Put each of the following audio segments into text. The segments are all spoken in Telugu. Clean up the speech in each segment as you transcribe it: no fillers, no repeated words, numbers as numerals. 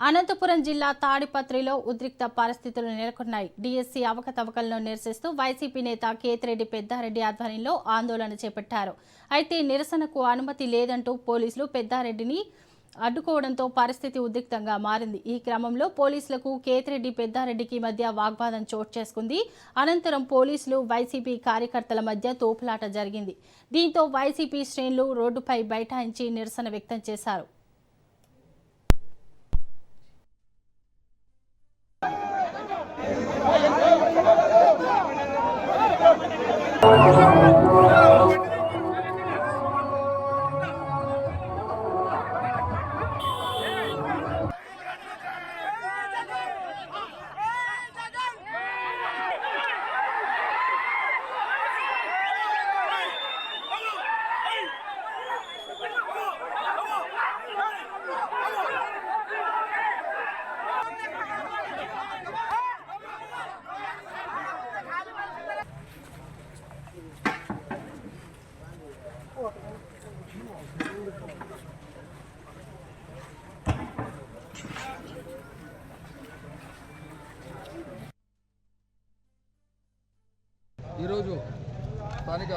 అనంతపురం జిల్లా తాడిపత్రిలో ఉద్రిక్త పరిస్థితులు నెలకొన్నాయి. డీఎస్సీ అవకతవకలను నిరసిస్తూ వైసీపీ నేత కేతిరెడ్డి పెద్దారెడ్డి ఆధ్వర్యంలో ఆందోళన చేపట్టారు. అయితే నిరసనకు అనుమతి లేదంటూ పోలీసులు పెద్దారెడ్డిని అడ్డుకోవడంతో పరిస్థితి ఉద్రిక్తంగా మారింది. ఈ క్రమంలో పోలీసులకు కేతిరెడ్డి పెద్దారెడ్డికి మధ్య వాగ్వాదం చోటు చేసుకుంది. అనంతరం పోలీసులు వైసీపీ కార్యకర్తల మధ్య తోపులాట జరిగింది. దీంతో వైసీపీ శ్రేణులు రోడ్డుపై బైఠాయించి నిరసన వ్యక్తం చేశారు. ఈరోజు స్థానిక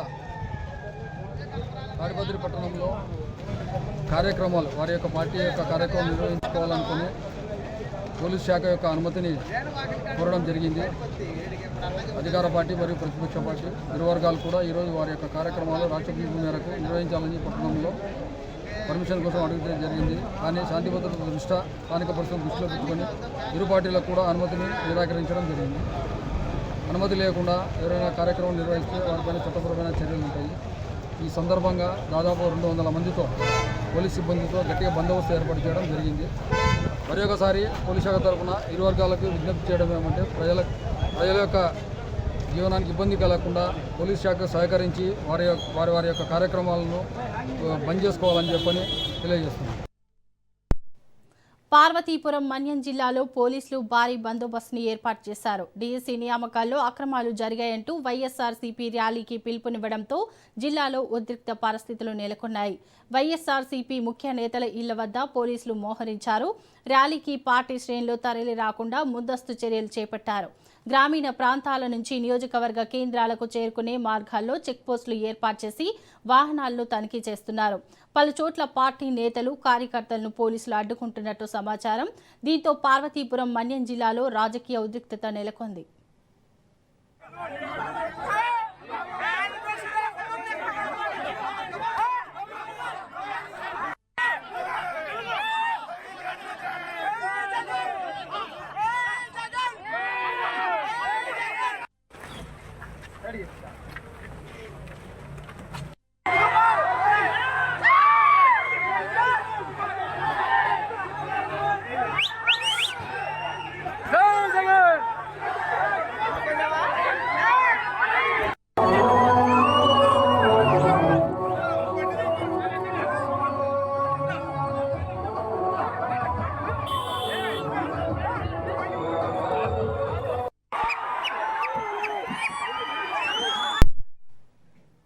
తాడిపత్రి పట్టణంలో కార్యక్రమాలు వారి యొక్క పార్టీ యొక్క కార్యక్రమం నిర్వహించుకోవాలనుకుని పోలీస్ శాఖ యొక్క అనుమతిని కోరడం జరిగింది. అధికార పార్టీ మరియు ప్రతిపక్ష పార్టీ ఇరు వర్గాలు కూడా ఈరోజు వారి యొక్క కార్యక్రమాలు రాష్ట్ర పిలుపు మేరకు నిర్వహించాలని పట్టణంలో పర్మిషన్ కోసం అడిగితే జరిగింది. కానీ శాంతి భద్రతల దృష్ట్యా స్థానిక పరిస్థితులను దృష్టిలో పెట్టుకొని ఇరు పార్టీలకు కూడా అనుమతిని నిరాకరించడం జరిగింది. అనుమతి లేకుండా ఎవరైనా కార్యక్రమం నిర్వహిస్తే వారిపైన చట్టపరమైన చర్యలు ఉంటాయి. ఈ సందర్భంగా దాదాపు 200 మందితో పోలీస్ సిబ్బందితో గట్టిగా బందోబస్తు ఏర్పాటు చేయడం జరిగింది. మరి ఒకసారి పోలీస్ శాఖ తరఫున ఇరు వర్గాలకు విజ్ఞప్తి చేయడం ఏమంటే ప్రజల యొక్క జీవనానికి ఇబ్బంది కలగకుండా పోలీస్ శాఖ సహకరించి వారి యొక్క కార్యక్రమాలను బంద్ చేసుకోవాలని చెప్పని తెలియజేస్తున్నాం. పార్వతీపురం మన్యం జిల్లాలో పోలీసులు భారీ బందోబస్తుని ఏర్పాటు చేశారు. డీఎస్సీ నియామకాల్లో అక్రమాలు జరిగాయంటూ వైఎస్ఆర్సీపీ ర్యాలీకి పిలుపునివ్వడంతో జిల్లాలో ఉద్రిక్త పరిస్థితులు నెలకొన్నాయి. వైఎస్ఆర్సీపీ ముఖ్య నేతల ఇళ్ల వద్ద పోలీసులు మోహరించారు. ర్యాలీకి పార్టీ శ్రేణులు తరలి రాకుండా ముందస్తు చర్యలు చేపట్టారు. గ్రామీణ ప్రాంతాల నుంచి నియోజకవర్గ కేంద్రాలకు చేరుకునే మార్గాల్లో చెక్పోస్టులు ఏర్పాటు చేసి వాహనాలను తనిఖీ చేస్తున్నారు. పలుచోట్ల పార్టీ నేతలు కార్యకర్తలను పోలీసులు అడ్డుకుంటున్నట్టు సమాచారం. దీంతో పార్వతీపురం మన్యం జిల్లాలో రాజకీయ ఉద్రిక్తత నెలకొంది.